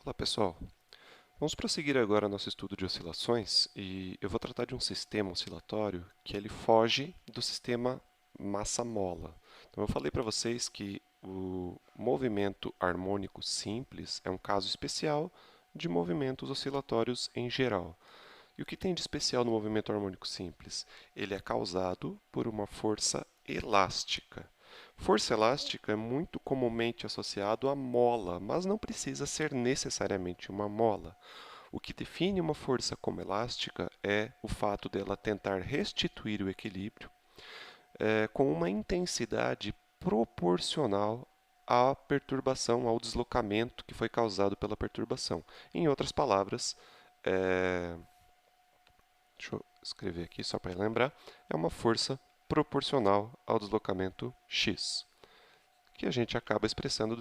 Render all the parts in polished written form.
Olá pessoal, vamos prosseguir agora nosso estudo de oscilações e eu vou tratar de um sistema oscilatório que ele foge do sistema massa-mola. Então eu falei para vocês que o movimento harmônico simples é um caso especial de movimentos oscilatórios em geral. E o que tem de especial no movimento harmônico simples? Ele é causado por uma força elástica. Força elástica é muito comumente associado à mola, mas não precisa ser necessariamente uma mola. O que define uma força como elástica é o fato dela tentar restituir o equilíbrio com uma intensidade proporcional à perturbação, ao deslocamento que foi causado pela perturbação. Em outras palavras, deixa eu escrever aqui só para lembrar, é uma força proporcional ao deslocamento x, que a gente acaba expressando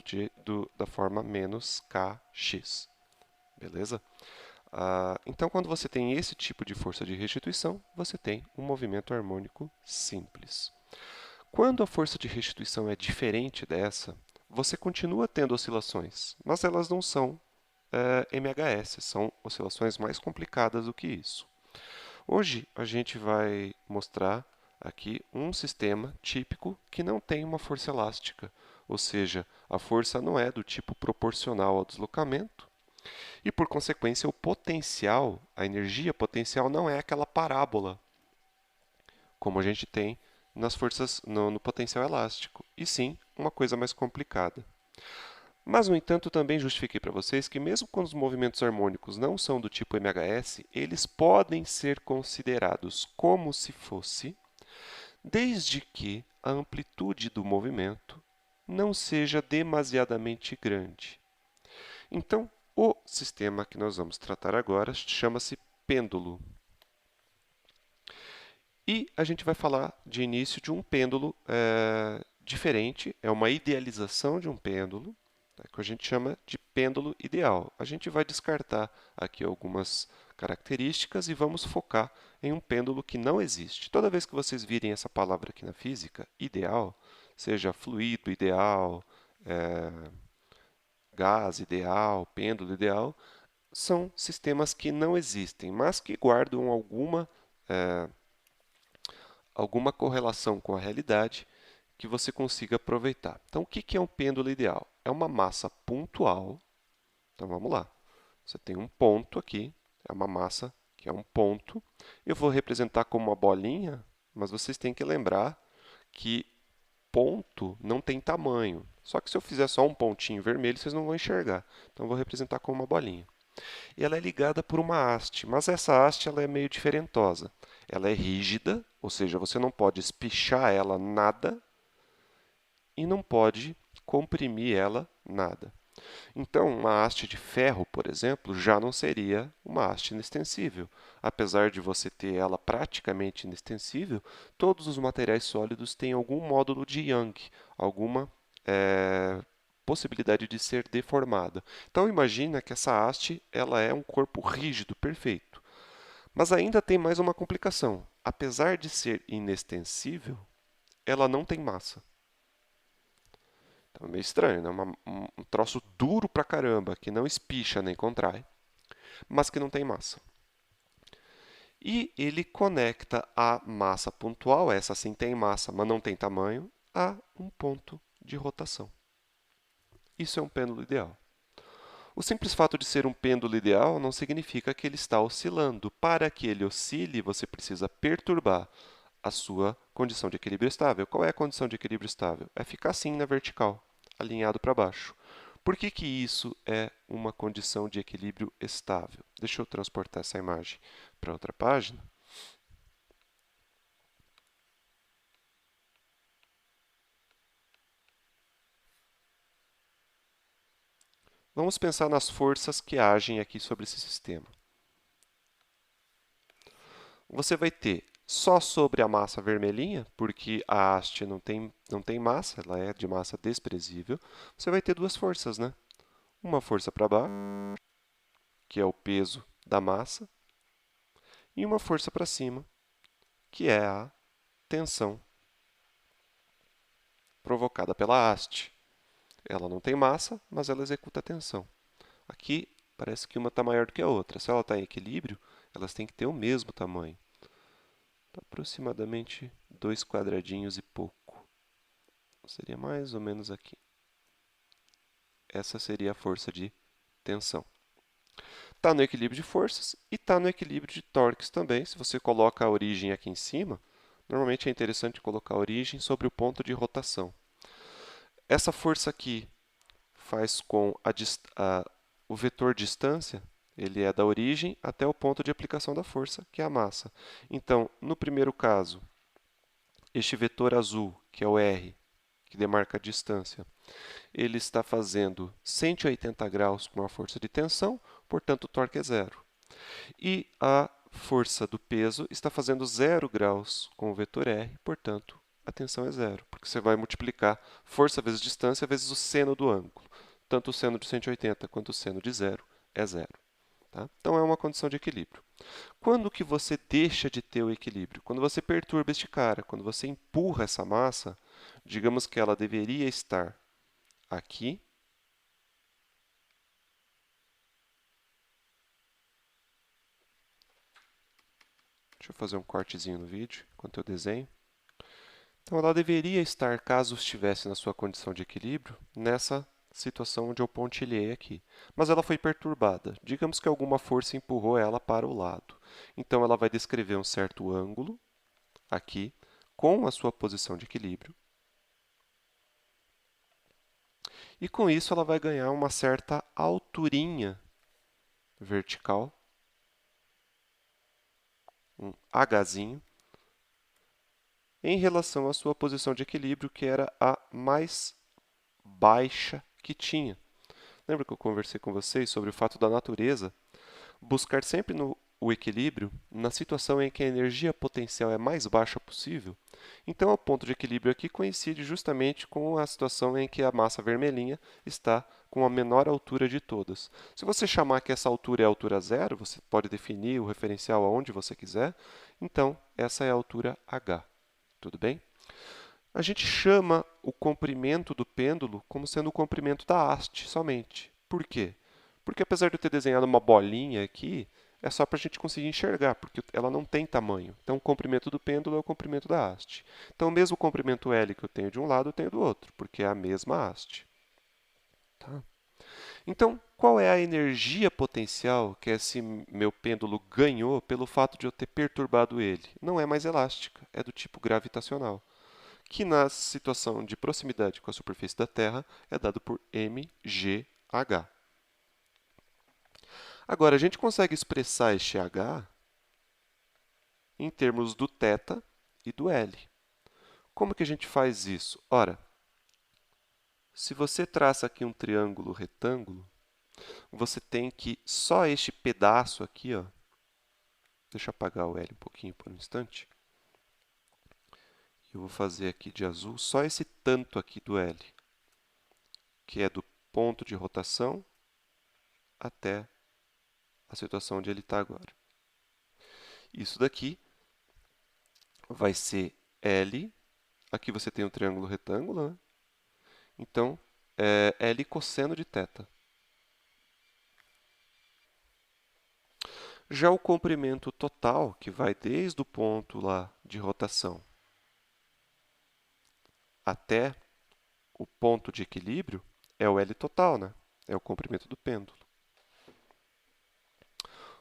da forma menos kx. Beleza? Então, quando você tem esse tipo de força de restituição, você tem um movimento harmônico simples. Quando a força de restituição é diferente dessa, você continua tendo oscilações, mas elas não são MHS, são oscilações mais complicadas do que isso. Hoje a gente vai mostrar aqui um sistema típico que não tem uma força elástica, ou seja, a força não é do tipo proporcional ao deslocamento e, por consequência, o potencial, a energia potencial não é aquela parábola como a gente tem nas forças no potencial elástico, e sim uma coisa mais complicada. Mas, no entanto, também justifiquei para vocês que, mesmo quando os movimentos harmônicos não são do tipo MHS, eles podem ser considerados como se fosse, desde que a amplitude do movimento não seja demasiadamente grande. Então, o sistema que nós vamos tratar agora chama-se pêndulo. E a gente vai falar de início de um pêndulo diferente, é uma idealização de um pêndulo, que a gente chama de pêndulo ideal. A gente vai descartar aqui algumas características e vamos focar em um pêndulo que não existe. Toda vez que vocês virem essa palavra aqui na física, ideal, seja fluido ideal, gás ideal, pêndulo ideal, são sistemas que não existem, mas que guardam alguma correlação com a realidade que você consiga aproveitar. Então, o que é um pêndulo ideal? É uma massa pontual. Então, vamos lá. Você tem um ponto aqui, é uma massa que é um ponto. Eu vou representar como uma bolinha, mas vocês têm que lembrar que ponto não tem tamanho. Só que se eu fizer só um pontinho vermelho, vocês não vão enxergar. Então, eu vou representar como uma bolinha. E ela é ligada por uma haste, mas essa haste ela é meio diferentosa. Ela é rígida, ou seja, você não pode espichar ela nada e não pode comprimir ela nada. Então, uma haste de ferro, por exemplo, já não seria uma haste inextensível. Apesar de você ter ela praticamente inextensível, todos os materiais sólidos têm algum módulo de Young, alguma possibilidade de ser deformada. Então, imagina que essa haste ela é um corpo rígido, perfeito. Mas ainda tem mais uma complicação. Apesar de ser inextensível, ela não tem massa. Então é meio estranho, né? Um troço duro pra caramba, que não espicha nem contrai, mas que não tem massa. E ele conecta a massa pontual, essa sim tem massa, mas não tem tamanho, a um ponto de rotação. Isso é um pêndulo ideal. O simples fato de ser um pêndulo ideal não significa que ele está oscilando. Para que ele oscile, você precisa perturbar a sua condição de equilíbrio estável. Qual é a condição de equilíbrio estável? É ficar assim na vertical, alinhado para baixo. Por que isso é uma condição de equilíbrio estável? Deixa eu transportar essa imagem para outra página. Vamos pensar nas forças que agem aqui sobre esse sistema. Você vai ter só sobre a massa vermelhinha, porque a haste não tem massa, ela é de massa desprezível. Você vai ter duas forças, né? Uma força para baixo, que é o peso da massa, e uma força para cima, que é a tensão provocada pela haste. Ela não tem massa, mas ela executa a tensão. Aqui parece que uma está maior do que a outra. Se ela está em equilíbrio, elas têm que ter o mesmo tamanho. Tá aproximadamente 2 quadradinhos e pouco. Seria mais ou menos aqui. Essa seria a força de tensão. Está no equilíbrio de forças e está no equilíbrio de torques também. Se você coloca a origem aqui em cima, normalmente é interessante colocar a origem sobre o ponto de rotação. Essa força aqui faz com o vetor distância, ele é da origem até o ponto de aplicação da força, que é a massa. Então, no primeiro caso, este vetor azul, que é o R, que demarca a distância, ele está fazendo 180 graus com a força de tensão, portanto o torque é zero. E a força do peso está fazendo 0 graus com o vetor R, portanto a tensão é zero, porque você vai multiplicar força vezes distância vezes o seno do ângulo. Tanto o seno de 180 quanto o seno de zero é zero. Tá? Então é uma condição de equilíbrio. Quando que você deixa de ter o equilíbrio? Quando você perturba este cara, quando você empurra essa massa, digamos que ela deveria estar aqui. Deixa eu fazer um cortezinho no vídeo enquanto eu desenho. Então, ela deveria estar, caso estivesse na sua condição de equilíbrio, nessa situação onde eu pontilhei aqui. Mas ela foi perturbada. Digamos que alguma força empurrou ela para o lado. Então, ela vai descrever um certo ângulo aqui com a sua posição de equilíbrio. E com isso, ela vai ganhar uma certa alturinha vertical, um Hzinho, em relação à sua posição de equilíbrio, que era a mais baixa que tinha. Lembra que eu conversei com vocês sobre o fato da natureza buscar sempre o equilíbrio na situação em que a energia potencial é mais baixa possível? Então, o ponto de equilíbrio aqui coincide justamente com a situação em que a massa vermelhinha está com a menor altura de todas. Se você chamar que essa altura é a altura zero, você pode definir o referencial aonde você quiser. Então, essa é a altura H. Tudo bem? A gente chama o comprimento do pêndulo como sendo o comprimento da haste somente. Por quê? Porque apesar de eu ter desenhado uma bolinha aqui, é só para a gente conseguir enxergar, porque ela não tem tamanho. Então, o comprimento do pêndulo é o comprimento da haste. Então, o mesmo comprimento L que eu tenho de um lado, eu tenho do outro, porque é a mesma haste. Tá? Então, qual é a energia potencial que esse meu pêndulo ganhou pelo fato de eu ter perturbado ele? Não é mais elástica, é do tipo gravitacional, que na situação de proximidade com a superfície da Terra é dado por mgh. Agora, a gente consegue expressar este h em termos do θ e do L. Como que a gente faz isso? Ora, se você traça aqui um triângulo retângulo, você tem que só este pedaço aqui, ó, deixa eu apagar o L um pouquinho por um instante. Eu vou fazer aqui de azul só esse tanto aqui do L, que é do ponto de rotação até a situação onde ele está agora. Isso daqui vai ser L. Aqui você tem um triângulo retângulo, né? Então, é L cosseno de θ. Já o comprimento total, que vai desde o ponto lá de rotação até o ponto de equilíbrio, é o L total, né? É o comprimento do pêndulo.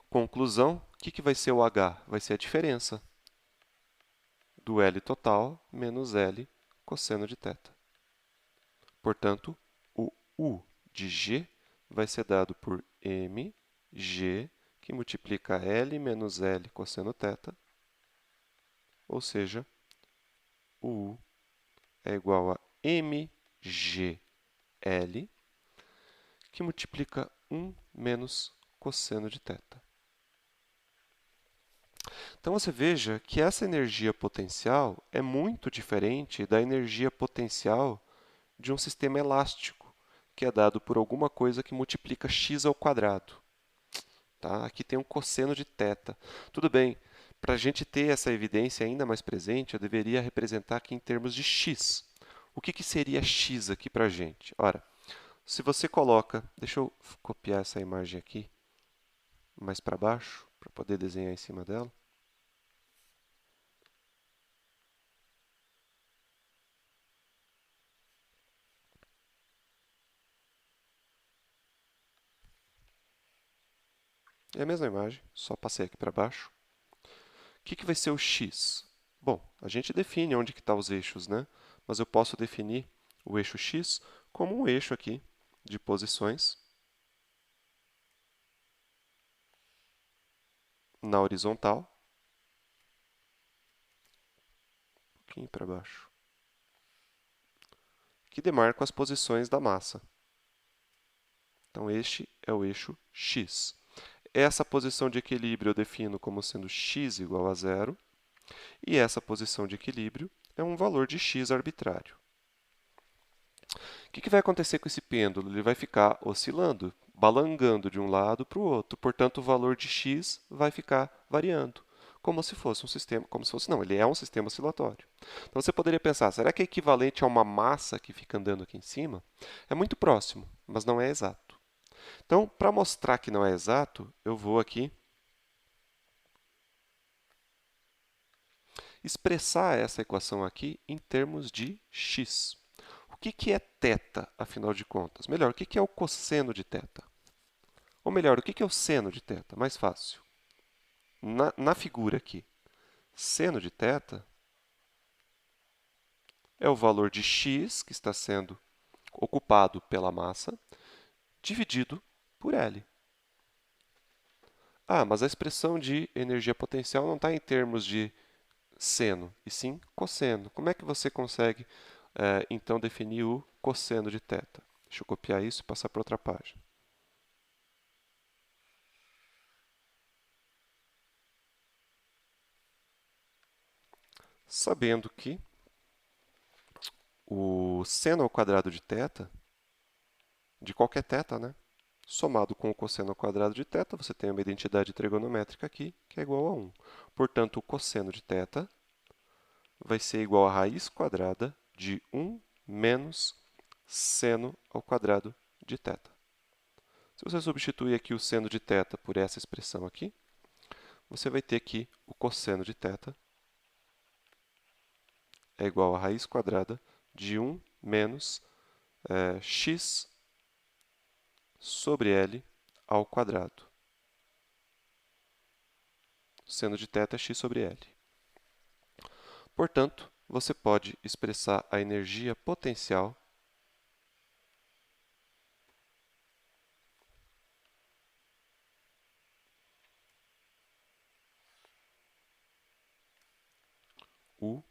Conclusão, o que vai ser o H? Vai ser a diferença do L total menos L cosseno de θ. Portanto, o U de G vai ser dado por mg, que multiplica L menos L cosseno θ, ou seja, o U é igual a mgl, que multiplica 1 menos cosseno de θ. Então, você veja que essa energia potencial é muito diferente da energia potencial de um sistema elástico, que é dado por alguma coisa que multiplica x ao quadrado. Tá? Aqui tem um cosseno de θ. Tudo bem, para a gente ter essa evidência ainda mais presente, eu deveria representar aqui em termos de x. O que seria x aqui para a gente? Ora, Se você coloca, deixa eu copiar essa imagem aqui mais para baixo, para poder desenhar em cima dela. É a mesma imagem, só passei aqui para baixo. O que vai ser o x? Bom, a gente define onde que estão os eixos, né? Mas eu posso definir o eixo x como um eixo aqui de posições na horizontal, um pouquinho para baixo, que demarcam as posições da massa. Então, este é o eixo x. Essa posição de equilíbrio eu defino como sendo x igual a zero, e essa posição de equilíbrio é um valor de x arbitrário. O que vai acontecer com esse pêndulo? Ele vai ficar oscilando, balangando de um lado para o outro. Portanto, o valor de x vai ficar variando, como se fosse um sistema, como se fosse, não, ele é um sistema oscilatório. Então você poderia pensar, será que é equivalente a uma massa que fica andando aqui em cima? É muito próximo, mas não é exato. Então, para mostrar que não é exato, eu vou aqui expressar essa equação aqui em termos de x. O que é θ, afinal de contas? Melhor, o que é o cosseno de θ? Ou melhor, o que é o seno de θ? Mais fácil. Na figura aqui, seno de θ é o valor de x que está sendo ocupado pela massa, dividido por L. Ah, mas a expressão de energia potencial não está em termos de seno, e sim cosseno. Como é que você consegue, então, definir o cosseno de θ? Deixa eu copiar isso e passar para outra página. Sabendo que o seno ao quadrado de θ, de qualquer θ, né? Somado com o cosseno ao quadrado de θ, você tem uma identidade trigonométrica aqui, que é igual a 1. Portanto, o cosseno de θ vai ser igual a raiz quadrada de 1 menos seno ao quadrado de θ. Se você substituir aqui o seno de θ por essa expressão aqui, você vai ter que o cosseno de θ é igual a raiz quadrada de 1 menos x sobre L ao quadrado. Seno de θ é x sobre L. Portanto, você pode expressar a energia potencial U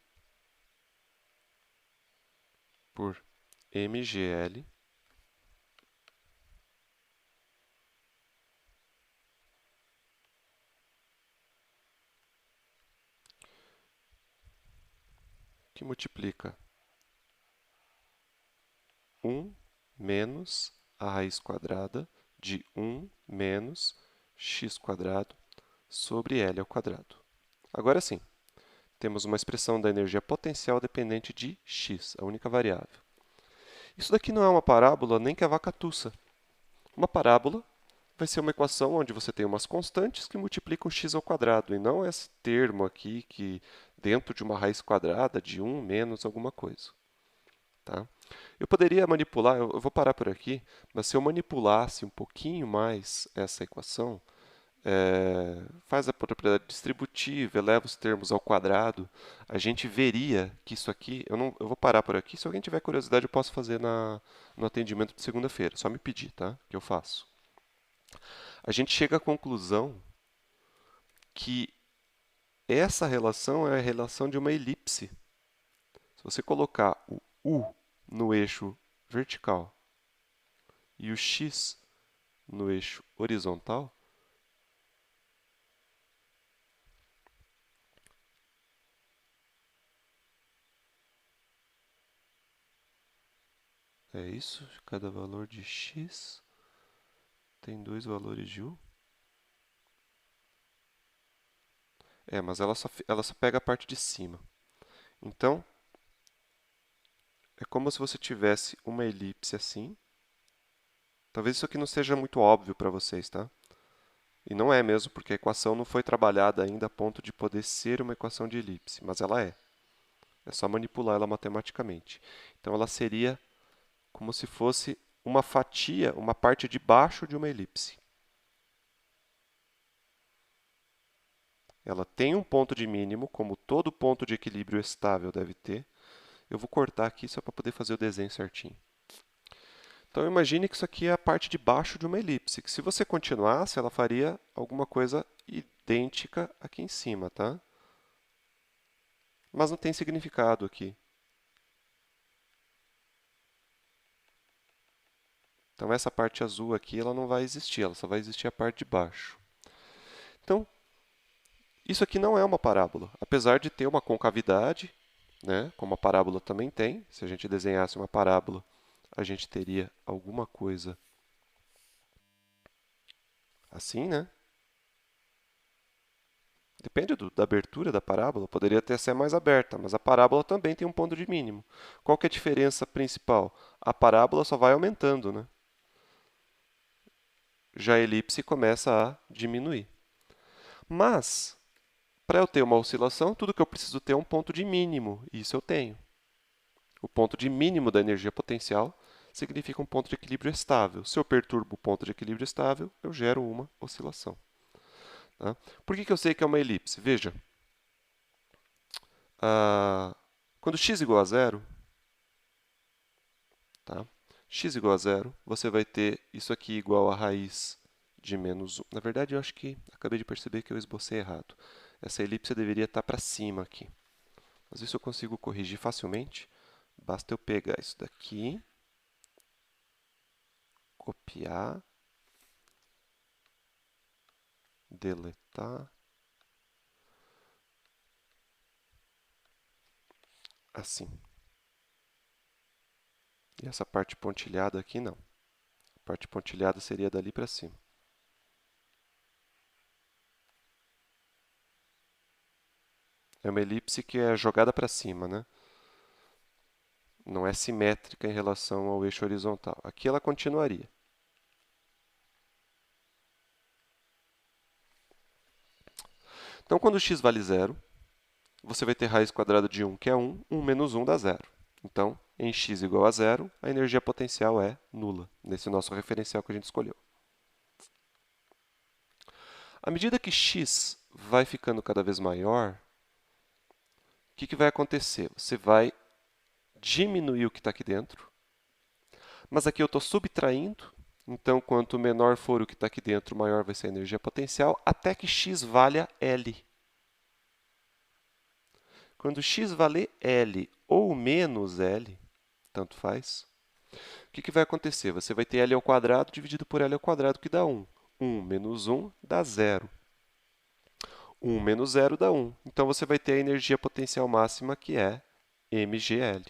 por mgl que multiplica 1 menos a raiz quadrada de 1 menos x quadrado sobre L ao quadrado. Agora sim, temos uma expressão da energia potencial dependente de x, a única variável. Isso daqui não é uma parábola nem que a vaca tussa. Uma parábola vai ser uma equação onde você tem umas constantes que multiplicam x ao quadrado, e não esse termo aqui que dentro de uma raiz quadrada de 1 menos alguma coisa. Tá? Eu poderia manipular, eu vou parar por aqui, mas se eu manipulasse um pouquinho mais essa equação, faz a propriedade distributiva, eleva os termos ao quadrado, a gente veria que isso aqui, eu vou parar por aqui, se alguém tiver curiosidade eu posso fazer no atendimento de segunda-feira, só me pedir, tá? Que eu faço. A gente chega à conclusão que essa relação é a relação de uma elipse. Se você colocar o U no eixo vertical e o X no eixo horizontal, é isso, cada valor de x tem dois valores de u. Mas ela só pega a parte de cima. Então, é como se você tivesse uma elipse assim, Talvez isso aqui não seja muito óbvio para vocês, tá? E não é mesmo, porque a equação não foi trabalhada ainda a ponto de poder ser uma equação de elipse, mas ela é. É só manipular ela matematicamente. Então, ela seria como se fosse uma fatia, uma parte de baixo de uma elipse. Ela tem um ponto de mínimo, como todo ponto de equilíbrio estável deve ter. Eu vou cortar aqui só para poder fazer o desenho certinho. Então, imagine que isso aqui é a parte de baixo de uma elipse, que se você continuasse, ela faria alguma coisa idêntica aqui em cima, tá? Mas não tem significado aqui. Então, essa parte azul aqui, ela não vai existir, ela só vai existir a parte de baixo. Então, isso aqui não é uma parábola, apesar de ter uma concavidade, né, como a parábola também tem. Se a gente desenhasse uma parábola, a gente teria alguma coisa assim, né? Depende da abertura da parábola, poderia até ser mais aberta, mas a parábola também tem um ponto de mínimo. Qual que é a diferença principal? A parábola só vai aumentando, né? Já a elipse começa a diminuir. Mas, para eu ter uma oscilação, tudo que eu preciso ter é um ponto de mínimo, e isso eu tenho. O ponto de mínimo da energia potencial significa um ponto de equilíbrio estável. Se eu perturbo o ponto de equilíbrio estável, eu gero uma oscilação. Tá? Por que eu sei que é uma elipse? Veja, quando x igual a zero, tá? X igual a zero, você vai ter isso aqui igual a raiz de menos 1. Na verdade, eu acho que acabei de perceber que eu esbocei errado. Essa elipse deveria estar para cima aqui. Mas isso eu consigo corrigir facilmente. Basta eu pegar isso daqui, copiar, deletar, assim. E essa parte pontilhada aqui não. A parte pontilhada seria dali para cima. É uma elipse que é jogada para cima, né? Não é simétrica em relação ao eixo horizontal. Aqui ela continuaria. Então, quando x vale zero, você vai ter raiz quadrada de 1, que é 1. 1 menos 1 dá zero. Então, em x igual a zero, a energia potencial é nula, nesse nosso referencial que a gente escolheu. À medida que x vai ficando cada vez maior, o que vai acontecer? Você vai diminuir o que está aqui dentro, mas aqui eu estou subtraindo, então quanto menor for o que está aqui dentro, maior vai ser a energia potencial, até que x valha L. Quando x valer L ou menos L, tanto faz, o que vai acontecer? Você vai ter L ao quadrado dividido por L ao quadrado, que dá 1. 1 menos 1 dá 0. 1 menos 0 dá 1. Então, você vai ter a energia potencial máxima, que é mgl.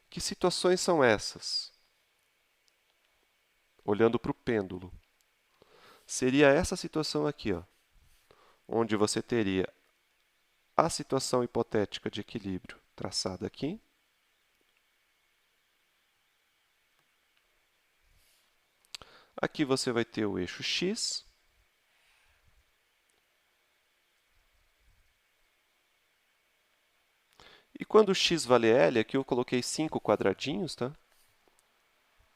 Que situações são essas? Olhando para o pêndulo. Seria essa situação aqui, ó, onde você teria a situação hipotética de equilíbrio traçada aqui. Aqui você vai ter o eixo x. E quando x vale L, aqui eu coloquei 5 quadradinhos, tá?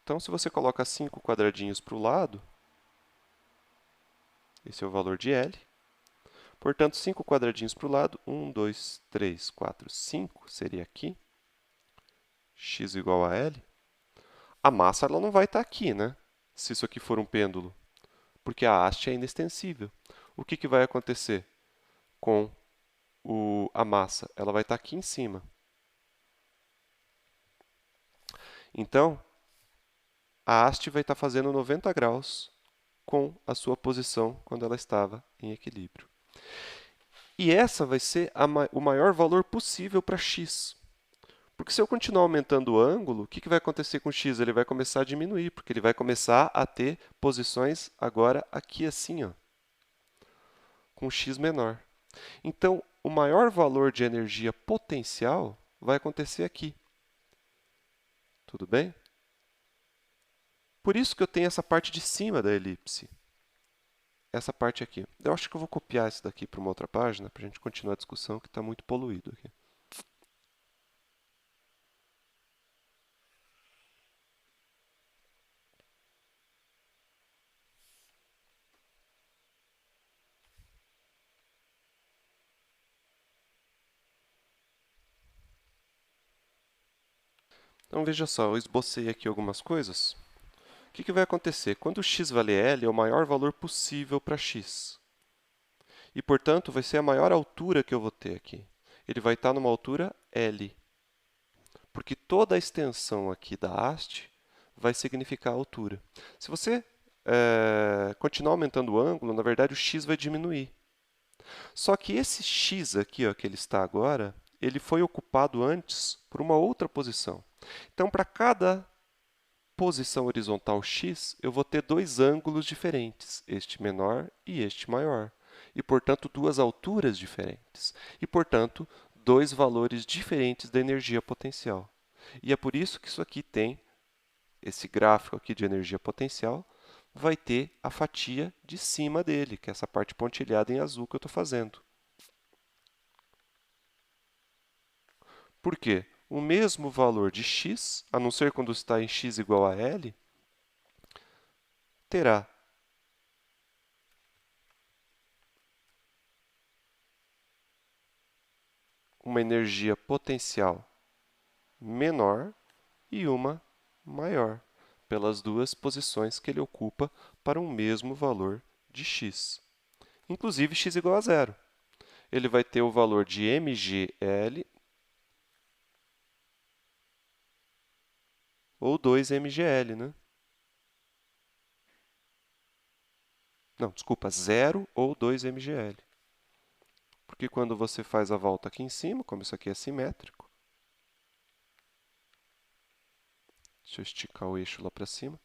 Então, se você coloca 5 quadradinhos para o lado, esse é o valor de L. Portanto, 5 quadradinhos para o lado, 1, 2, 3, 4, 5, seria aqui. X igual a L. A massa ela não vai estar aqui, né? Se isso aqui for um pêndulo, porque a haste é inextensível. O que vai acontecer com a massa? Ela vai estar aqui em cima. Então, a haste vai estar fazendo 90 graus com a sua posição quando ela estava em equilíbrio. E essa vai ser o maior valor possível para x. Porque se eu continuar aumentando o ângulo, o que vai acontecer com x? Ele vai começar a diminuir, porque ele vai começar a ter posições agora aqui assim, ó, com x menor. Então, o maior valor de energia potencial vai acontecer aqui. Tudo bem? Por isso que eu tenho essa parte de cima da elipse. Essa parte aqui. Eu acho que eu vou copiar isso daqui para uma outra página, para a gente continuar a discussão, que está muito poluído aqui. Então, veja só, eu esbocei aqui algumas coisas. O que vai acontecer? Quando x vale L, é o maior valor possível para x. E, portanto, vai ser a maior altura que eu vou ter aqui. Ele vai estar numa altura L. Porque toda a extensão aqui da haste vai significar a altura. Se você continuar aumentando o ângulo, na verdade, o x vai diminuir. Só que esse x aqui, ó, que ele está agora, ele foi ocupado antes por uma outra posição. Então, para cada posição horizontal x, eu vou ter dois ângulos diferentes, este menor e este maior. E, portanto, duas alturas diferentes. E, portanto, dois valores diferentes da energia potencial. E é por isso que isso aqui tem, esse gráfico aqui de energia potencial, vai ter a fatia de cima dele, que é essa parte pontilhada em azul que eu estou fazendo. Por quê? O mesmo valor de x, a não ser quando está em x igual a L, terá uma energia potencial menor e uma maior, pelas duas posições que ele ocupa para um mesmo valor de x. Inclusive, x igual a zero. Ele vai ter o valor de mgl ou 2mgl, né? Não, desculpa, 0 ou 2mgl. Porque quando você faz a volta aqui em cima, como isso aqui é simétrico, deixa eu esticar o eixo lá para cima.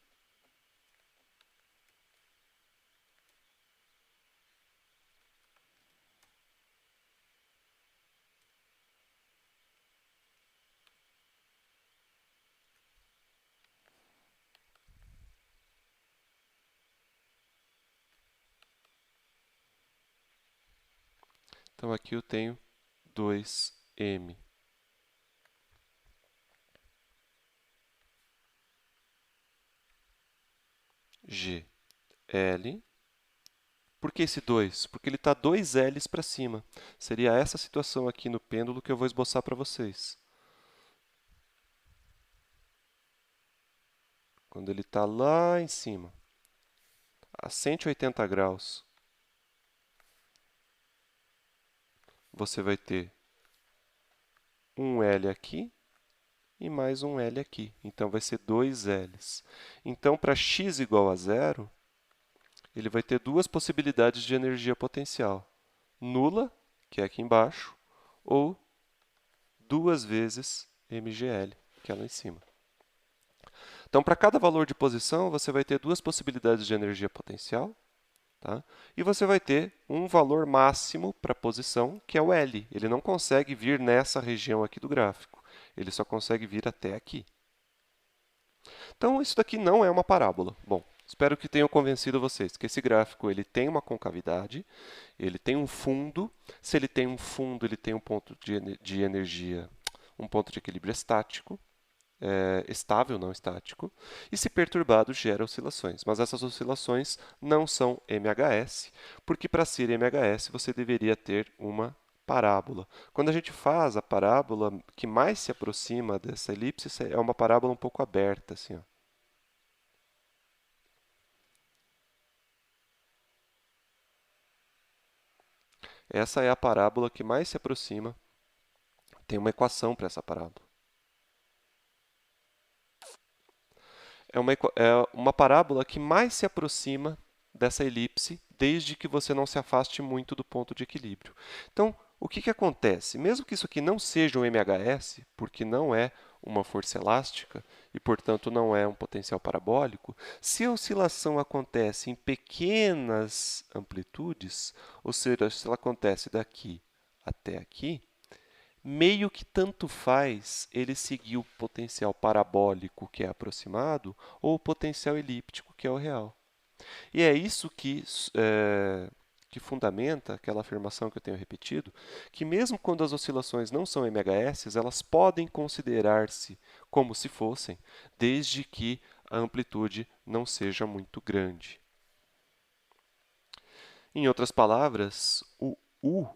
Então, aqui eu tenho 2m. GL. Por que esse 2? Porque ele está 2 L's para cima. Seria essa situação aqui no pêndulo que eu vou esboçar para vocês. Quando ele está lá em cima, a 180 graus, você vai ter um L aqui e mais um L aqui. Então, vai ser 2 L's. Então, para x igual a zero, ele vai ter duas possibilidades de energia potencial. Nula, que é aqui embaixo, ou 2 vezes mgl, que é lá em cima. Então, para cada valor de posição, você vai ter duas possibilidades de energia potencial. Tá? E você vai ter um valor máximo para a posição, que é o L. Ele não consegue vir nessa região aqui do gráfico. Ele só consegue vir até aqui. Então, isso daqui não é uma parábola. Bom, espero que tenham convencido vocês que esse gráfico ele tem uma concavidade, ele tem um fundo. Se ele tem um fundo, ele tem um ponto de energia, um ponto de equilíbrio estático. Estável, não estático, e se perturbado gera oscilações. Mas essas oscilações não são MHS, porque para ser MHS você deveria ter uma parábola. Quando a gente faz a parábola que mais se aproxima dessa elipse, é uma parábola um pouco aberta, assim, ó. Essa é a parábola que mais se aproxima. Tem uma equação para essa parábola. É uma parábola que mais se aproxima dessa elipse, desde que você não se afaste muito do ponto de equilíbrio. Então, o que acontece? Mesmo que isso aqui não seja um MHS, porque não é uma força elástica e, portanto, não é um potencial parabólico, se a oscilação acontece em pequenas amplitudes, ou seja, se ela acontece daqui até aqui, meio que tanto faz ele seguir o potencial parabólico, que é aproximado, ou o potencial elíptico, que é o real. E é isso que fundamenta aquela afirmação que eu tenho repetido, que mesmo quando as oscilações não são MHS, elas podem considerar-se como se fossem, desde que a amplitude não seja muito grande. Em outras palavras, o U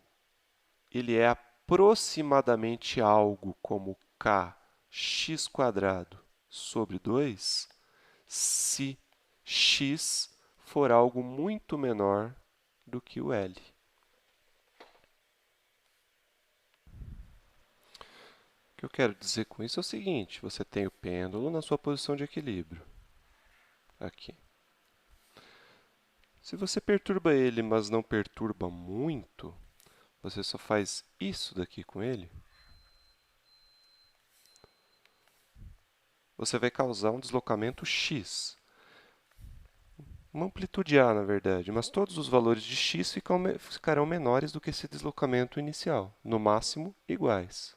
ele é aproximadamente algo como kx² sobre 2 se x for algo muito menor do que o L. O que eu quero dizer com isso é o seguinte: você tem o pêndulo na sua posição de equilíbrio, aqui. Se você perturba ele, mas não perturba muito, você só faz isso daqui com ele, você vai causar um deslocamento x. Uma amplitude A, na verdade, mas todos os valores de x ficarão menores do que esse deslocamento inicial, no máximo iguais.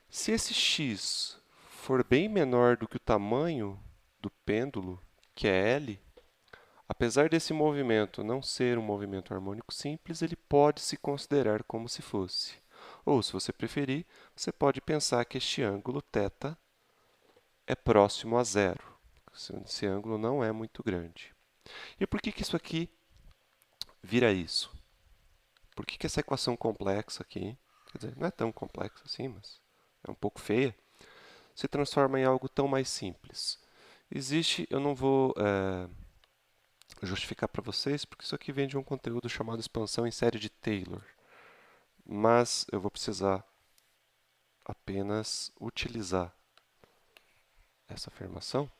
Se esse x for bem menor do que o tamanho do pêndulo, que é L, apesar desse movimento não ser um movimento harmônico simples, ele pode se considerar como se fosse. Ou, se você preferir, você pode pensar que este ângulo θ é próximo a zero. Esse ângulo não é muito grande. E por que isso aqui vira isso? Por que essa equação complexa aqui, quer dizer, não é tão complexa assim, mas é um pouco feia, se transforma em algo tão mais simples? Eu não vou justificar para vocês, porque isso aqui vem de um conteúdo chamado expansão em série de Taylor. Mas eu vou precisar apenas utilizar essa afirmação.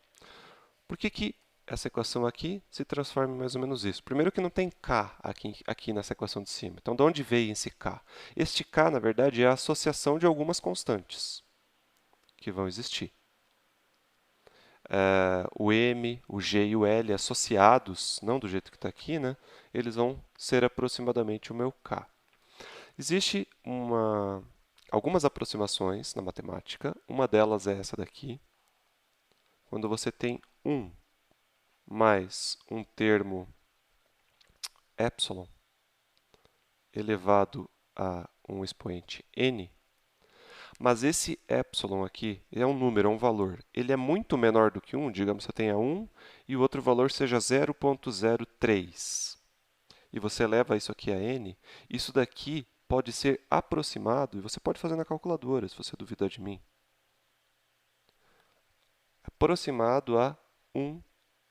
Por que essa equação aqui se transforma em mais ou menos isso? Primeiro que não tem k aqui nessa equação de cima. Então, de onde veio esse k? Este k, na verdade, é a associação de algumas constantes que vão existir. O m, o g e o l associados, não do jeito que está aqui, né? Eles vão ser aproximadamente o meu k. Existem algumas aproximações na matemática. Uma delas é essa daqui. Quando você tem 1 mais um termo epsilon elevado a um expoente n, mas esse epsilon aqui é um número, é um valor. Ele é muito menor do que 1, digamos que você tenha 1 e o outro valor seja 0,03. E você leva isso aqui a n, isso daqui pode ser aproximado, e você pode fazer na calculadora, se você duvidar de mim, aproximado a 1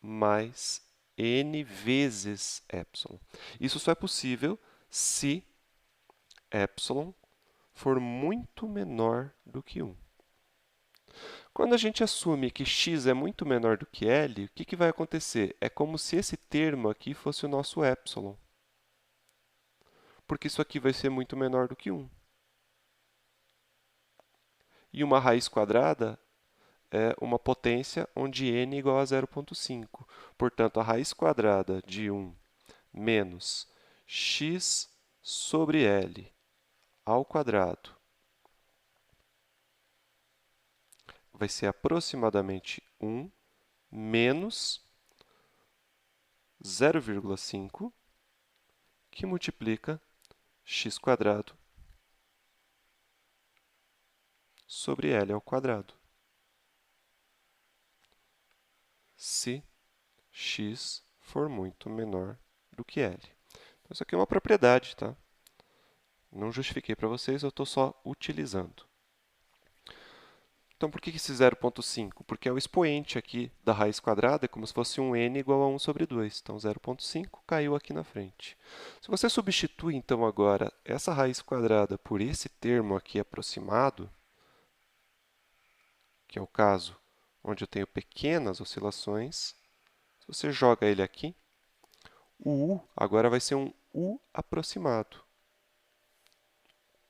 mais n vezes epsilon. Isso só é possível se epsilon for muito menor do que 1. Quando a gente assume que x é muito menor do que L, o que vai acontecer? É como se esse termo aqui fosse o nosso epsilon. Porque isso aqui vai ser muito menor do que 1. E uma raiz quadrada é uma potência onde n é igual a 0,5. Portanto, a raiz quadrada de 1 menos x sobre L ao quadrado vai ser aproximadamente 1 menos 0,5, que multiplica x² sobre L ao quadrado. Se x for muito menor do que L. Então, isso aqui é uma propriedade, tá? Não justifiquei para vocês, eu estou só utilizando. Então, por que esse 0,5? Porque é o expoente aqui da raiz quadrada, é como se fosse um n igual a 1 sobre 2. Então, 0,5 caiu aqui na frente. Se você substitui, então, agora essa raiz quadrada por esse termo aqui aproximado, que é o caso onde eu tenho pequenas oscilações, se você joga ele aqui, o u agora vai ser um u aproximado.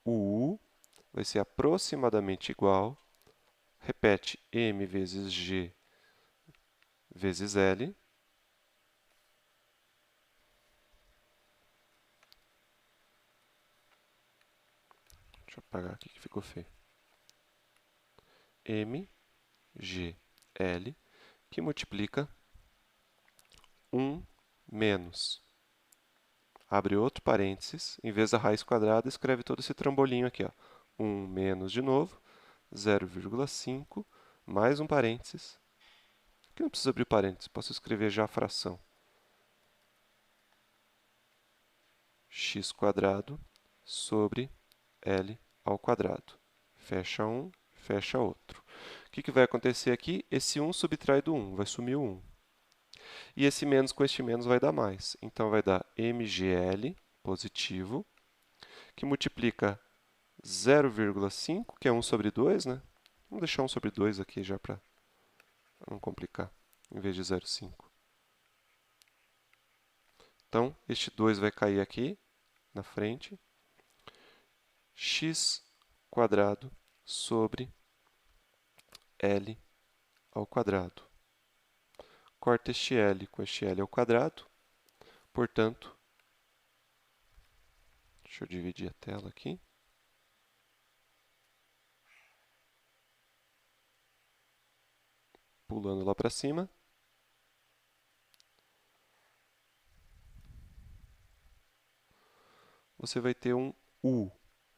O u vai ser aproximadamente igual, repete, m vezes g vezes L, Deixa eu apagar aqui que ficou feio. mgl, que multiplica 1 menos. Abre outro parênteses, em vez da raiz quadrada, escreve todo esse trambolinho aqui, ó. 1 menos de novo, 0,5, mais um parênteses. Aqui não precisa abrir parênteses, posso escrever já a fração. x² sobre L ao quadrado. Fecha um, fecha outro. O que vai acontecer aqui? Esse 1 subtrai do 1, vai sumir o 1. E esse menos com este menos vai dar mais. Então, vai dar mgl positivo, que multiplica 0,5, que é 1 sobre 2, né? Vamos deixar 1 sobre 2 aqui já para não complicar, em vez de 0,5. Então, este 2 vai cair aqui na frente. X² sobre L ao quadrado. Corta este L com este L ao quadrado. Portanto, deixa eu dividir a tela aqui. Pulando lá para cima. Você vai ter um U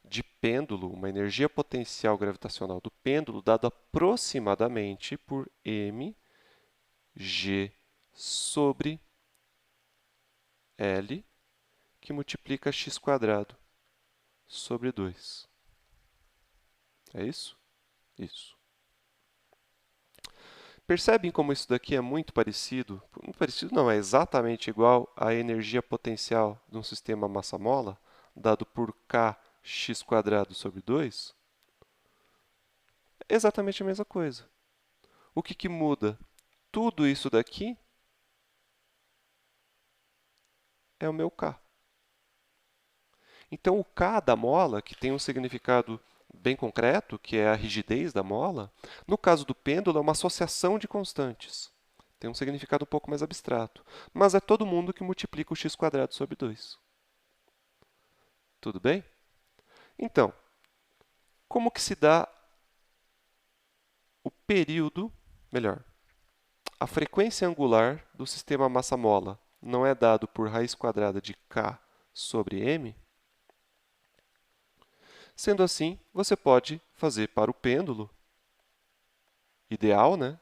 de pêndulo, uma energia potencial gravitacional do pêndulo, dado aproximadamente por mg sobre L, que multiplica x² sobre 2. É isso? Isso. Percebem como isso daqui é muito parecido? Muito parecido não, é exatamente igual à energia potencial de um sistema massa-mola, dado por kx² sobre 2? É exatamente a mesma coisa. O que muda? Tudo isso daqui é o meu K. Então, o K da mola, que tem um significado bem concreto, que é a rigidez da mola, no caso do pêndulo, é uma associação de constantes. Tem um significado um pouco mais abstrato. Mas é todo mundo que multiplica o x² sobre 2. Tudo bem? Então, como que se dá o período, melhor, a frequência angular do sistema massa-mola não é dado por raiz quadrada de K sobre M? Sendo assim, você pode fazer para o pêndulo ideal, né?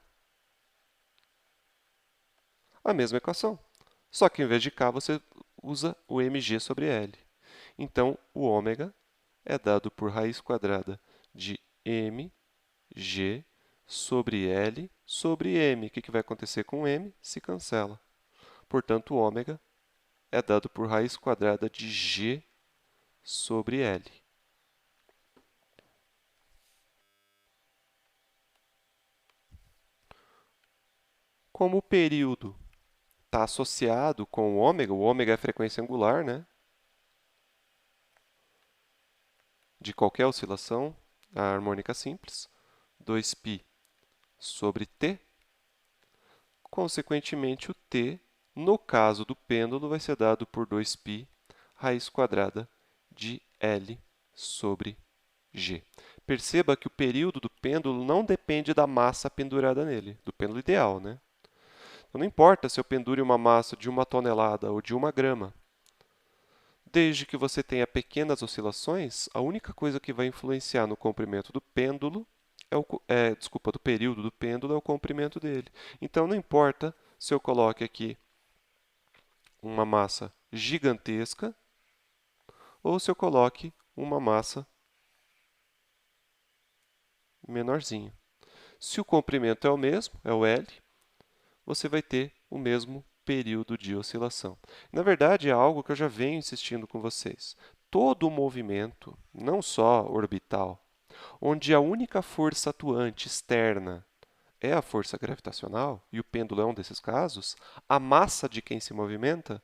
A mesma equação. Só que, em vez de K, você usa o mg sobre L. Então, o ômega é dado por raiz quadrada de mg sobre L sobre m. O que vai acontecer com m? Se cancela. Portanto, o ômega é dado por raiz quadrada de g sobre L. Como o período está associado com o ômega é a frequência angular, né? De qualquer oscilação, a harmônica simples, 2π sobre t. Consequentemente, o t, no caso do pêndulo, vai ser dado por 2π raiz quadrada de L sobre g. Perceba que o período do pêndulo não depende da massa pendurada nele, do pêndulo ideal, né? Então, não importa se eu pendure uma massa de 1 tonelada ou de 1 grama. Desde que você tenha pequenas oscilações, a única coisa que vai influenciar no comprimento do pêndulo do período do pêndulo é o comprimento dele. Então, não importa se eu coloque aqui uma massa gigantesca ou se eu coloque uma massa menorzinha. Se o comprimento é o mesmo, é o L, você vai ter o mesmo período de oscilação. Na verdade, é algo que eu já venho insistindo com vocês. Todo o movimento, não só orbital, onde a única força atuante externa é a força gravitacional, e o pêndulo é um desses casos, a massa de quem se movimenta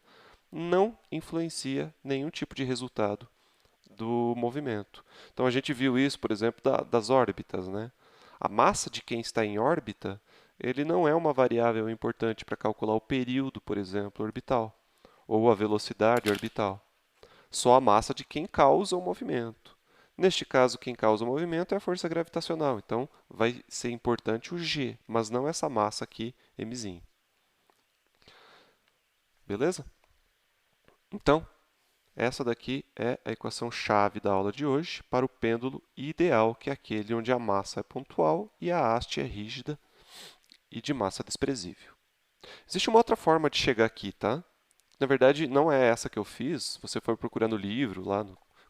não influencia nenhum tipo de resultado do movimento. Então, a gente viu isso, por exemplo, das órbitas, né? A massa de quem está em órbita, ele não é uma variável importante para calcular o período, por exemplo, orbital, ou a velocidade orbital. Só a massa de quem causa o movimento. Neste caso, quem causa o movimento é a força gravitacional, então vai ser importante o G, mas não essa massa aqui, mzinho. Beleza? Então, essa daqui é a equação-chave da aula de hoje para o pêndulo ideal, que é aquele onde a massa é pontual e a haste é rígida e de massa desprezível. Existe uma outra forma de chegar aqui, tá? Na verdade, não é essa que eu fiz. Se você for procurando livro,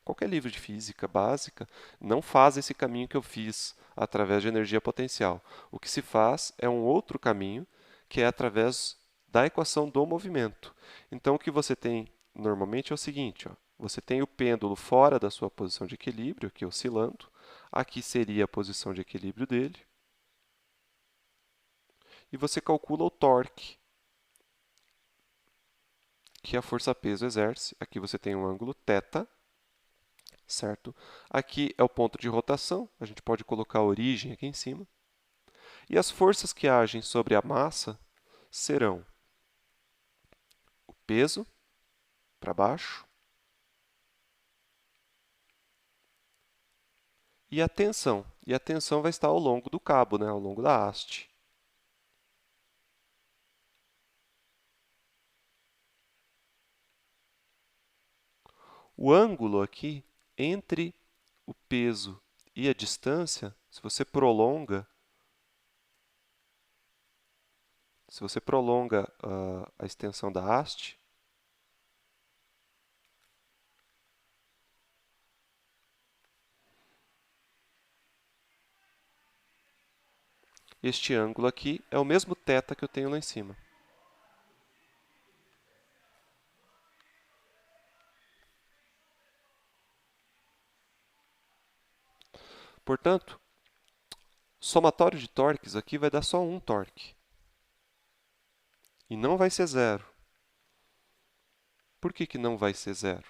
qualquer livro de física básica, não faz esse caminho que eu fiz através de energia potencial. O que se faz é um outro caminho, que é através da equação do movimento. Então, o que você tem normalmente é o seguinte, ó, você tem o pêndulo fora da sua posição de equilíbrio, aqui oscilando. Aqui seria a posição de equilíbrio dele. E você calcula o torque que a força-peso exerce. Aqui você tem um ângulo θ, certo? Aqui é o ponto de rotação, a gente pode colocar a origem aqui em cima. E as forças que agem sobre a massa serão o peso para baixo e a tensão. E a tensão vai estar ao longo do cabo, né? Ao longo da haste. O ângulo aqui entre o peso e a distância, se você prolonga a extensão da haste, este ângulo aqui é o mesmo θ que eu tenho lá em cima. Portanto, o somatório de torques aqui vai dar só um torque. E não vai ser zero. Por que não vai ser zero?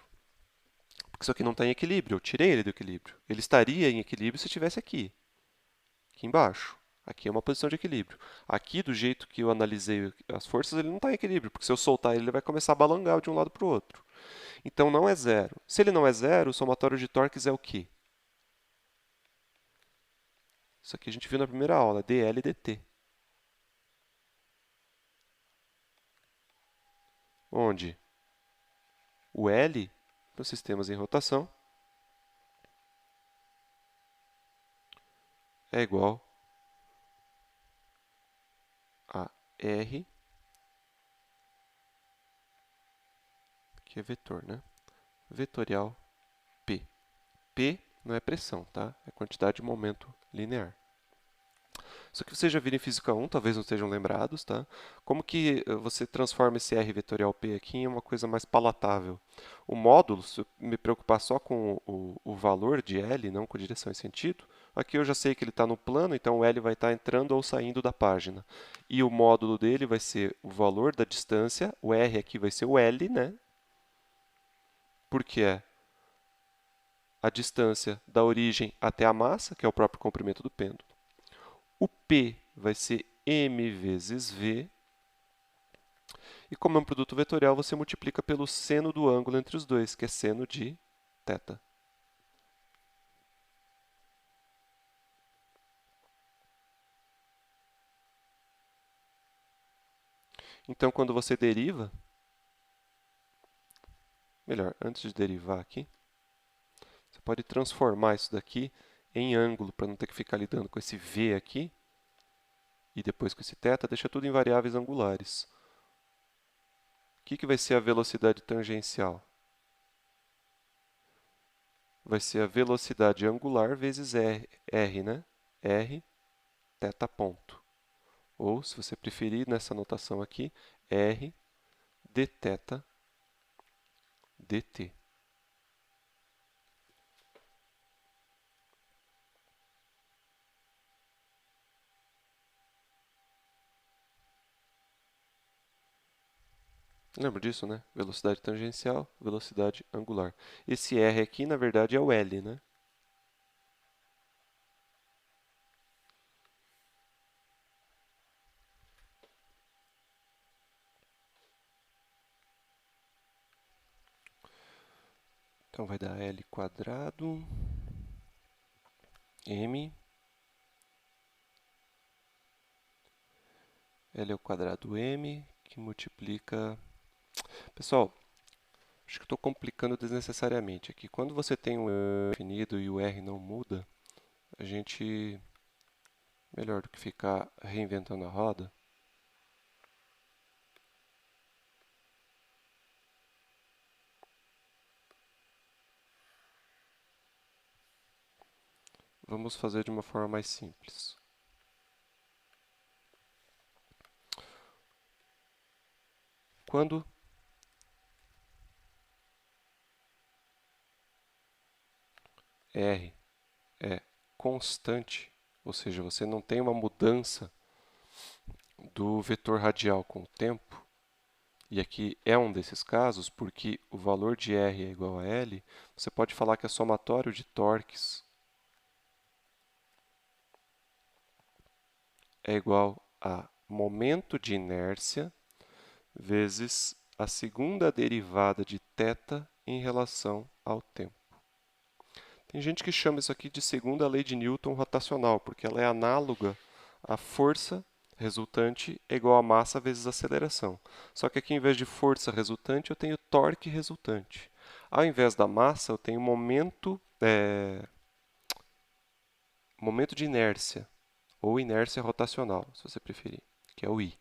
Porque isso aqui não está em equilíbrio. Eu tirei ele do equilíbrio. Ele estaria em equilíbrio se estivesse aqui embaixo. Aqui é uma posição de equilíbrio. Aqui, do jeito que eu analisei as forças, ele não está em equilíbrio, porque se eu soltar ele, ele vai começar a balangar de um lado para o outro. Então, não é zero. Se ele não é zero, o somatório de torques é o quê? Isso aqui a gente viu na primeira aula, dl dt. Onde o L, nos sistemas em rotação, é igual a R, que é vetor, né? Vetorial P. P não é pressão, tá? É quantidade de momento linear. Isso aqui vocês já viram em Física 1, talvez não estejam lembrados, tá? Como que você transforma esse R vetorial P aqui em uma coisa mais palatável? O módulo, se eu me preocupar só com o valor de L, não com direção e sentido, aqui eu já sei que ele está no plano, então o L vai estar entrando ou saindo da página. E o módulo dele vai ser o valor da distância, o R aqui vai ser o L, né? Porque é a distância da origem até a massa, que é o próprio comprimento do pêndulo. O P vai ser m vezes v. E como é um produto vetorial, você multiplica pelo seno do ângulo entre os dois, que é seno de θ. Então, quando você deriva, melhor, antes de derivar aqui, você pode transformar isso daqui em ângulo, para não ter que ficar lidando com esse v aqui, e depois com esse θ, deixa tudo em variáveis angulares. O que vai ser a velocidade tangencial? Vai ser a velocidade angular vezes r, né? r, θ ponto. Ou, se você preferir, nessa notação aqui, r dθ dt. Lembra disso, né? Velocidade tangencial, velocidade angular. Esse r aqui, na verdade, é o L, né? Então, vai dar L quadrado m L ao quadrado m, que multiplica... Pessoal, acho que estou complicando desnecessariamente aqui. Quando você tem um R definido e o R não muda, a gente, melhor do que ficar reinventando a roda, vamos fazer de uma forma mais simples. Quando R é constante, ou seja, você não tem uma mudança do vetor radial com o tempo, e aqui é um desses casos, porque o valor de R é igual a L, você pode falar que é somatório de torques é igual a momento de inércia vezes a segunda derivada de θ em relação ao tempo. Tem gente que chama isso aqui de segunda lei de Newton rotacional, porque ela é análoga à força resultante é igual a massa vezes aceleração. Só que aqui, em vez de força resultante, eu tenho torque resultante. Ao invés da massa, eu tenho momento de inércia, ou inércia rotacional, se você preferir, que é o I.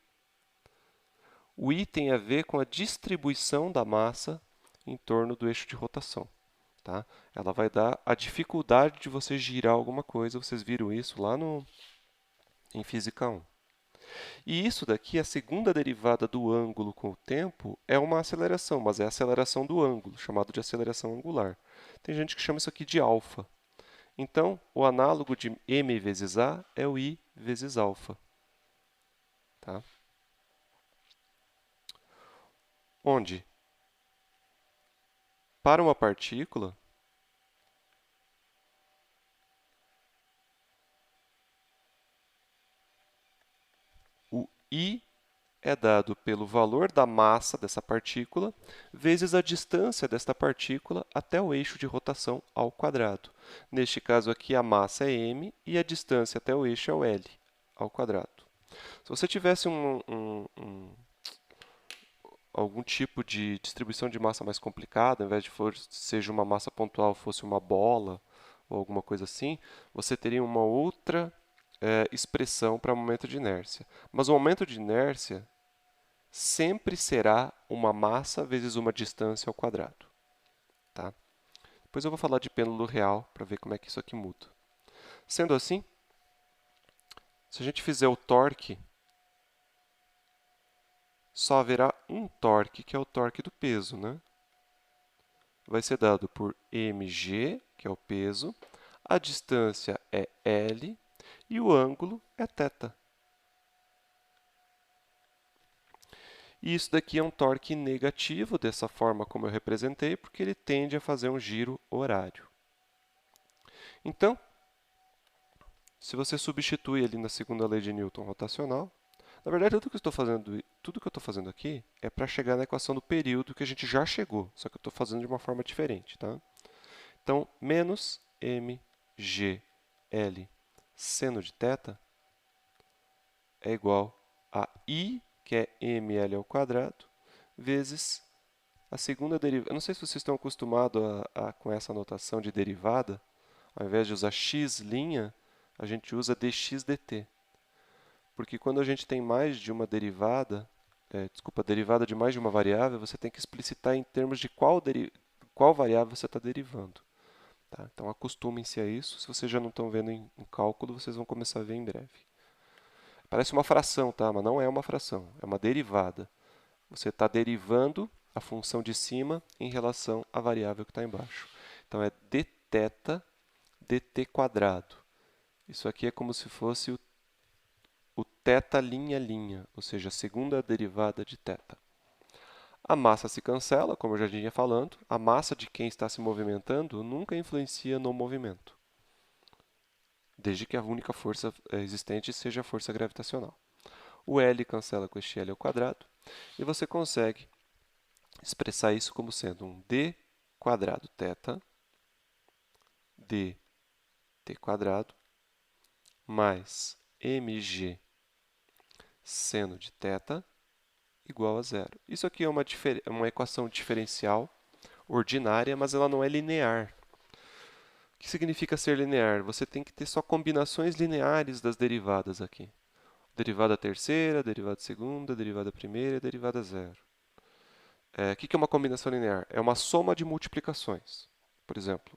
O I tem a ver com a distribuição da massa em torno do eixo de rotação. Tá? Ela vai dar a dificuldade de você girar alguma coisa, vocês viram isso lá em Física 1. E isso daqui, a segunda derivada do ângulo com o tempo, é uma aceleração, mas é a aceleração do ângulo, chamado de aceleração angular. Tem gente que chama isso aqui de alfa. Então, o análogo de m vezes a é o I vezes alfa. Tá? Onde, para uma partícula, o I é dado pelo valor da massa dessa partícula vezes a distância desta partícula até o eixo de rotação ao quadrado. Neste caso aqui, a massa é m e a distância até o eixo é o L ao quadrado. Se você tivesse algum tipo de distribuição de massa mais complicada, ao invés de seja uma massa pontual, fosse uma bola ou alguma coisa assim, você teria uma outra expressão para momento de inércia. Mas o momento de inércia sempre será uma massa vezes uma distância ao quadrado. Tá? Depois eu vou falar de pêndulo real para ver como é que isso aqui muda. Sendo assim, se a gente fizer o torque, só haverá um torque, que é o torque do peso. Né? Vai ser dado por mg, que é o peso, a distância é L e o ângulo é θ. E isso daqui é um torque negativo, dessa forma como eu representei, porque ele tende a fazer um giro horário. Então, se você substitui ali na segunda lei de Newton rotacional, na verdade, tudo que eu estou fazendo aqui é para chegar na equação do período que a gente já chegou, só que eu estou fazendo de uma forma diferente. Tá? Então, menos mgl seno de θ é igual a I, que é ml ao quadrado, vezes a segunda derivada. Eu não sei se vocês estão acostumados com essa notação de derivada. Ao invés de usar x', a gente usa dx dt. Porque quando a gente tem mais de uma derivada, derivada de mais de uma variável, você tem que explicitar em termos de qual variável você está derivando. Tá? Então, acostumem-se a isso. Se vocês já não estão vendo em cálculo, vocês vão começar a ver em breve. Parece uma fração, tá? Mas não é uma fração, é uma derivada. Você está derivando a função de cima em relação à variável que está embaixo. Então, é dθ dt quadrado. Isso aqui é como se fosse o θ linha, ou seja, a segunda derivada de θ. A massa se cancela, como eu já vinha falando. A massa de quem está se movimentando nunca influencia no movimento, desde que a única força existente seja a força gravitacional. O L cancela com este L ao quadrado, e você consegue expressar isso como sendo um d quadrado θ dt quadrado mais mg seno de θ igual a zero. Isso aqui é uma equação diferencial ordinária, mas ela não é linear. O que significa ser linear? Você tem que ter só combinações lineares das derivadas aqui. Derivada terceira, derivada segunda, derivada primeira e derivada zero. O que é uma combinação linear? É uma soma de multiplicações. Por exemplo,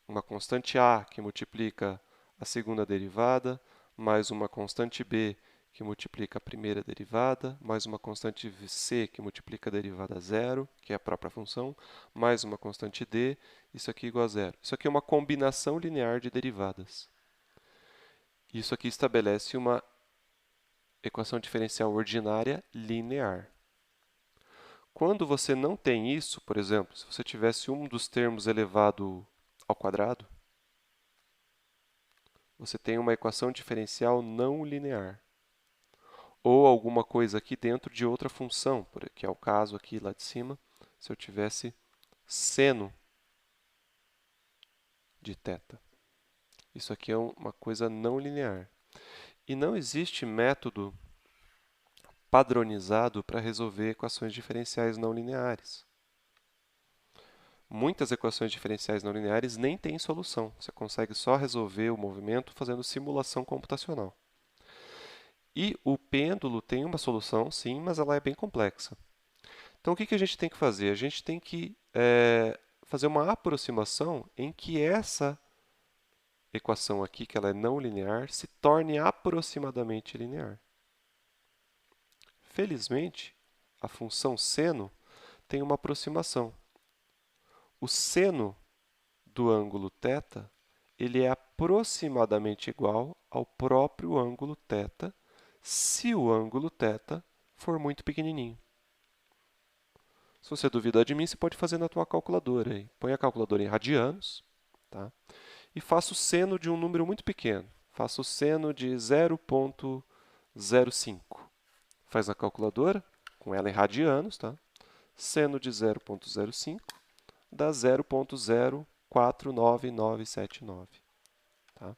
uma constante a que multiplica a segunda derivada, mais uma constante b que multiplica a primeira derivada, mais uma constante c que multiplica a derivada zero, que é a própria função, mais uma constante d, isso aqui igual a zero. Isso aqui é uma combinação linear de derivadas. Isso aqui estabelece uma equação diferencial ordinária linear. Quando você não tem isso, por exemplo, se você tivesse um dos termos elevado ao quadrado, você tem uma equação diferencial não linear. Ou alguma coisa aqui dentro de outra função, que é o caso aqui lá de cima, se eu tivesse seno de θ. Isso aqui é uma coisa não linear. E não existe método padronizado para resolver equações diferenciais não lineares. Muitas equações diferenciais não lineares nem têm solução. Você consegue só resolver o movimento fazendo simulação computacional. E o pêndulo tem uma solução, sim, mas ela é bem complexa. Então, o que a gente tem que fazer? A gente tem que fazer uma aproximação em que essa equação aqui, que ela é não linear, se torne aproximadamente linear. Felizmente, a função seno tem uma aproximação. O seno do ângulo θ, ele é aproximadamente igual ao próprio ângulo θ, se o ângulo θ for muito pequenininho. Se você duvidar de mim, você pode fazer na tua calculadora. Aí. Põe a calculadora em radianos, tá? E faça o seno de um número muito pequeno. Faça o seno de 0,05. Faz na calculadora, com ela em radianos, tá? Seno de 0,05 dá 0,049979. Tá?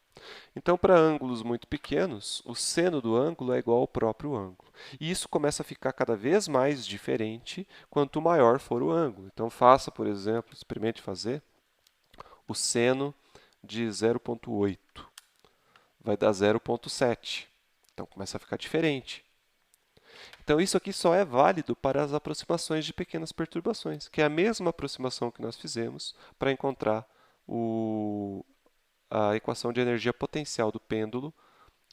Então, para ângulos muito pequenos, o seno do ângulo é igual ao próprio ângulo. E isso começa a ficar cada vez mais diferente quanto maior for o ângulo. Então, faça, por exemplo, experimente fazer o seno de 0,8. Vai dar 0,7. Então, começa a ficar diferente. Então, isso aqui só é válido para as aproximações de pequenas perturbações, que é a mesma aproximação que nós fizemos para encontrar a equação de energia potencial do pêndulo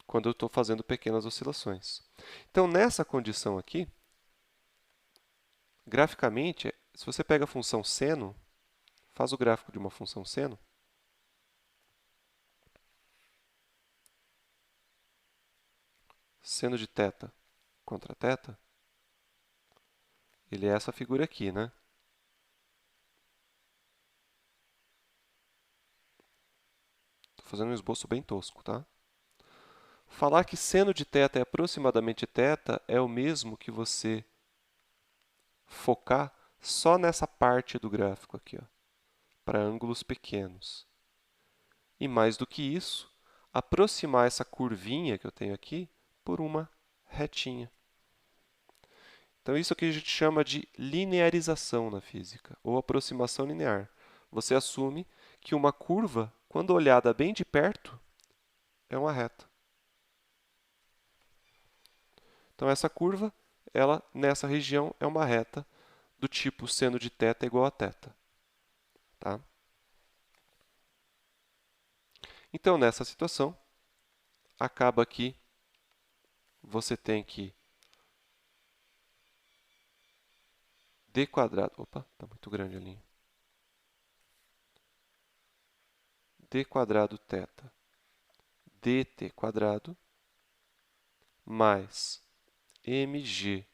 quando eu estou fazendo pequenas oscilações. Então, nessa condição aqui, graficamente, se você pega a função seno, faz o gráfico de uma função seno, seno de θ contra θ, ele é essa figura aqui, né? Estou fazendo um esboço bem tosco, tá? Falar que seno de θ é aproximadamente θ é o mesmo que você focar só nessa parte do gráfico aqui, ó, para ângulos pequenos. E mais do que isso, aproximar essa curvinha que eu tenho aqui por uma retinha. Então, isso aqui a gente chama de linearização na física, ou aproximação linear. Você assume que uma curva, quando olhada bem de perto, é uma reta. Então, essa curva, ela nessa região é uma reta do tipo seno de θ igual a θ. Tá? Então, nessa situação, acaba que você tem que d quadrado... Opa, está muito grande a linha. D quadrado θ dt quadrado mais mg.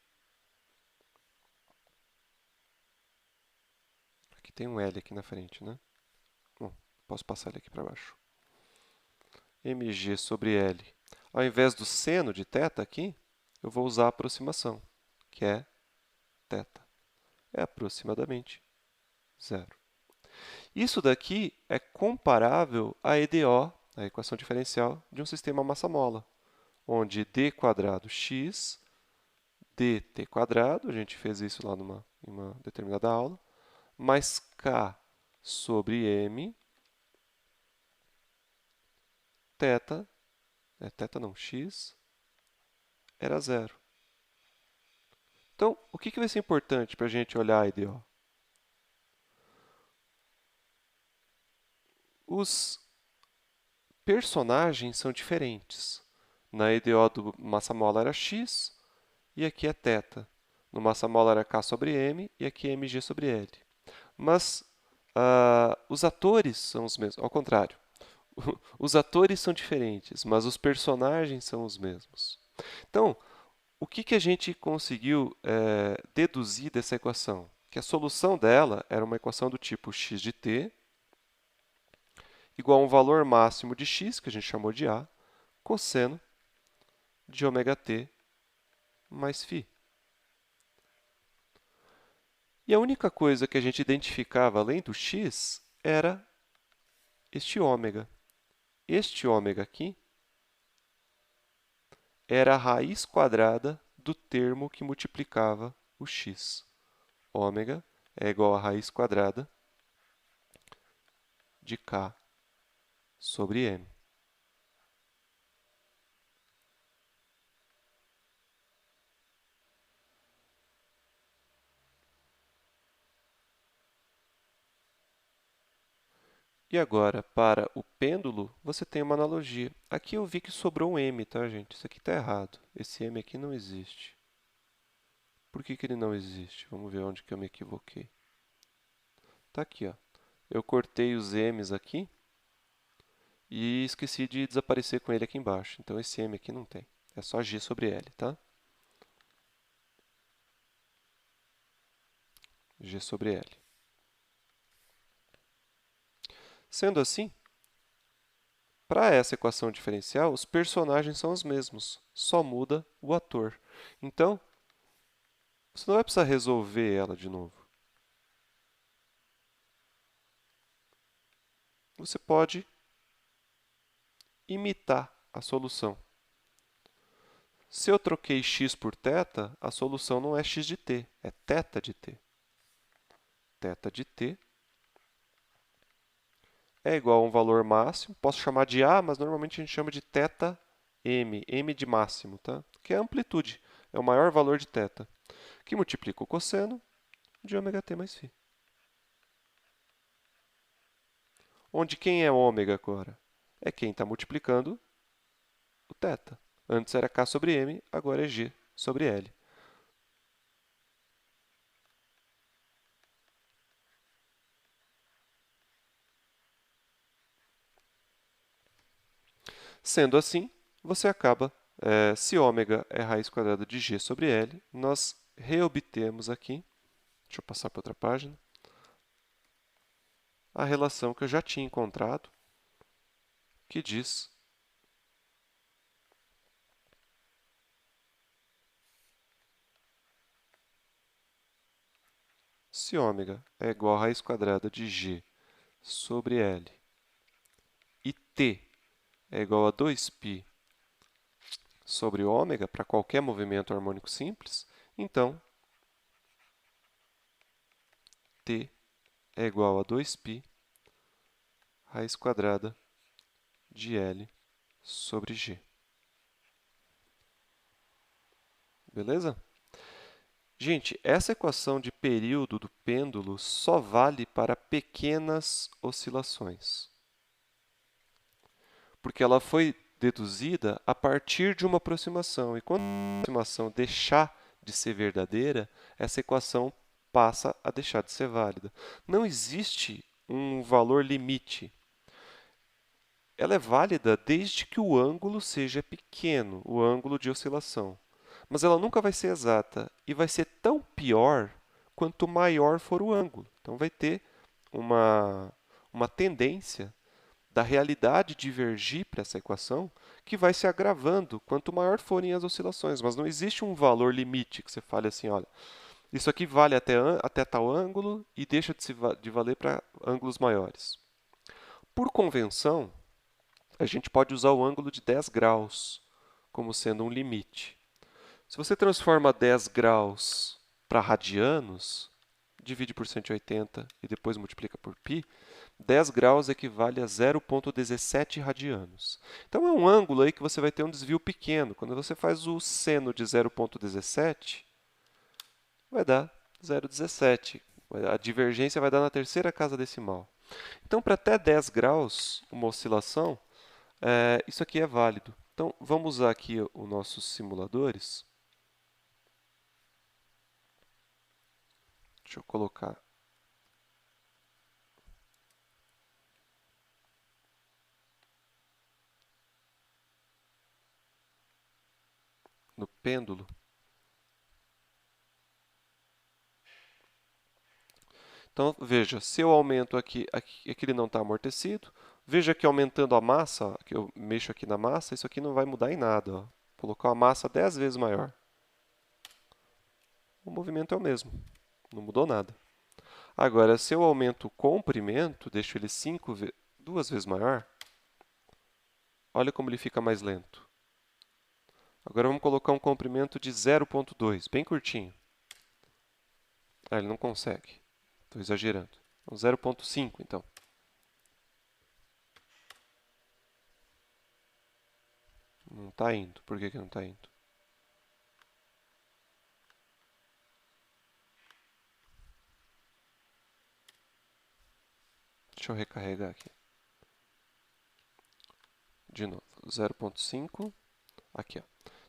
Aqui tem um L aqui na frente, né? Bom, posso passar ele aqui para baixo. mg sobre L. Ao invés do seno de θ aqui, eu vou usar a aproximação, que é θ. É aproximadamente zero. Isso daqui é comparável a EDO a equação diferencial de um sistema massa-mola, onde d² dt², a gente fez isso lá em uma determinada aula, mais k sobre m, θ, θ não, x, era zero. Então, o que vai ser importante para a gente olhar a EDO? Os personagens são diferentes. Na EDO do massa-mola era x e aqui é θ. No massa-mola era k sobre m e aqui é mg sobre l. Mas os atores são os mesmos, ao contrário. Os atores são diferentes, mas os personagens são os mesmos. Então, o que a gente conseguiu deduzir dessa equação? Que a solução dela era uma equação do tipo x de t igual a um valor máximo de x, que a gente chamou de a, cosseno de ômega-t mais φ. E a única coisa que a gente identificava além do x era este ômega. Este ômega aqui era a raiz quadrada do termo que multiplicava o x. Ômega é igual a raiz quadrada de k sobre m. E agora, para o pêndulo, você tem uma analogia. Aqui eu vi que sobrou um m, tá, gente? Isso aqui está errado. Esse m aqui não existe. Por que ele não existe? Vamos ver onde que eu me equivoquei. Está aqui, ó. Eu cortei os m's aqui e esqueci de desaparecer com ele aqui embaixo. Então, esse m aqui não tem. É só g sobre l, tá? G sobre l. Sendo assim, para essa equação diferencial, os personagens são os mesmos, só muda o ator. Então, você não vai precisar resolver ela de novo. Você pode imitar a solução. Se eu troquei x por θ, a solução não é x de t, é θ de t. Θ de t é igual a um valor máximo. Posso chamar de A, mas normalmente a gente chama de θm, m de máximo, tá? Que é a amplitude, é o maior valor de θ, que multiplica o cosseno de ômega-t mais φ. Onde quem é ômega agora? É quem está multiplicando o θ. Antes era k sobre m, agora é g sobre l. Sendo assim, você acaba, se ômega é raiz quadrada de g sobre l, nós reobtemos aqui, deixa eu passar para outra página, a relação que eu já tinha encontrado, que diz se ômega é igual a raiz quadrada de g sobre l e t é igual a 2π sobre ômega para qualquer movimento harmônico simples, então t é igual a 2π raiz quadrada de L sobre G. Beleza? Gente, essa equação de período do pêndulo só vale para pequenas oscilações, porque ela foi deduzida a partir de uma aproximação. E quando a aproximação deixar de ser verdadeira, essa equação passa a deixar de ser válida. Não existe um valor limite. Ela é válida desde que o ângulo seja pequeno, o ângulo de oscilação. Mas ela nunca vai ser exata e vai ser tão pior quanto maior for o ângulo. Então, vai ter uma tendência da realidade divergir para essa equação que vai se agravando quanto maior forem as oscilações. Mas não existe um valor limite que você fale assim, olha, isso aqui vale até tal ângulo e deixa de valer para ângulos maiores. Por convenção, a gente pode usar o ângulo de 10 graus como sendo um limite. Se você transforma 10 graus para radianos, divide por 180 e depois multiplica por π, 10 graus equivale a 0,17 radianos. Então, é um ângulo aí que você vai ter um desvio pequeno. Quando você faz o seno de 0,17, vai dar 0,17. A divergência vai dar na terceira casa decimal. Então, para até 10 graus, uma oscilação, isso aqui é válido. Então, vamos usar aqui os nossos simuladores. Deixa eu colocar no pêndulo. Então, veja, se eu aumento aqui ele não está amortecido. Veja que aumentando a massa, ó, que eu mexo aqui na massa, isso aqui não vai mudar em nada. Ó. Vou colocar uma massa 10 vezes maior. O movimento é o mesmo, não mudou nada. Agora, se eu aumento o comprimento, deixo ele 2 vezes maior, olha como ele fica mais lento. Agora vamos colocar um comprimento de 0,2, bem curtinho. Ele não consegue. Estou exagerando. Então, 0,5, então. Não está indo. Por que não está indo? Deixa eu recarregar aqui. De novo, 0,5. Aqui, ó.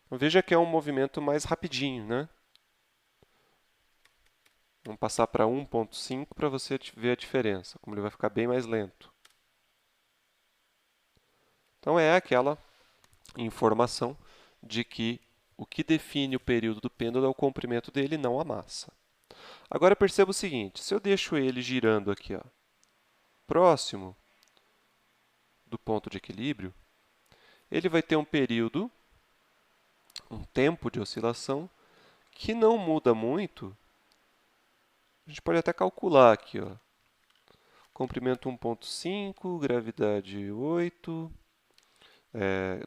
Então, veja que é um movimento mais rapidinho, né? Vamos passar para 1,5 para você ver a diferença, como ele vai ficar bem mais lento. Então, é aquela informação de que o que define o período do pêndulo é o comprimento dele, não a massa. Agora, perceba o seguinte, se eu deixo ele girando aqui, ó, próximo do ponto de equilíbrio, ele vai ter um período, um tempo de oscilação, que não muda muito. A gente pode até calcular aqui, ó. Comprimento 1,5, gravidade 8,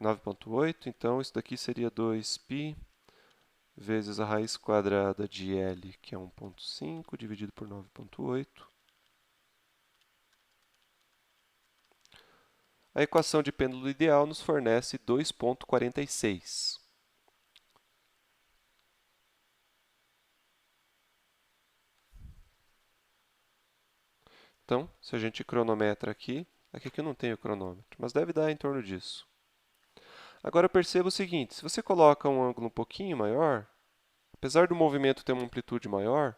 9,8. Então, isso daqui seria 2π vezes a raiz quadrada de L, que é 1,5, dividido por 9,8. A equação de pêndulo ideal nos fornece 2,46. Então, se a gente cronometra aqui eu não tenho cronômetro, mas deve dar em torno disso. Agora perceba o seguinte, se você coloca um ângulo um pouquinho maior, apesar do movimento ter uma amplitude maior,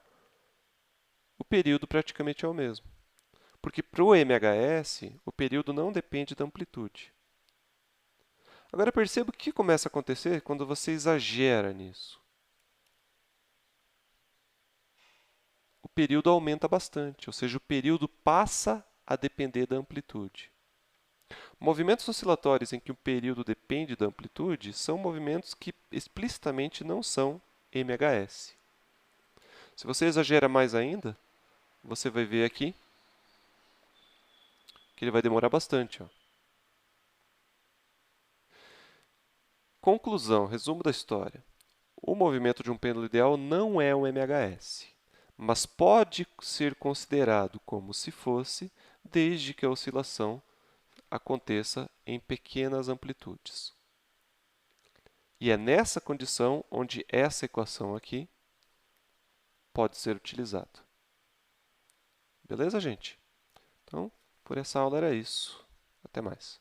o período praticamente é o mesmo. Porque para o MHS, o período não depende da amplitude. Agora perceba o que começa a acontecer quando você exagera nisso. O período aumenta bastante, ou seja, o período passa a depender da amplitude. Movimentos oscilatórios em que o período depende da amplitude são movimentos que explicitamente não são MHS. Se você exagera mais ainda, você vai ver aqui que ele vai demorar bastante. Ó. Conclusão, resumo da história. O movimento de um pêndulo ideal não é um MHS, mas pode ser considerado como se fosse, desde que a oscilação aconteça em pequenas amplitudes. E é nessa condição onde essa equação aqui pode ser utilizada. Beleza, gente? Então, por essa aula era isso. Até mais.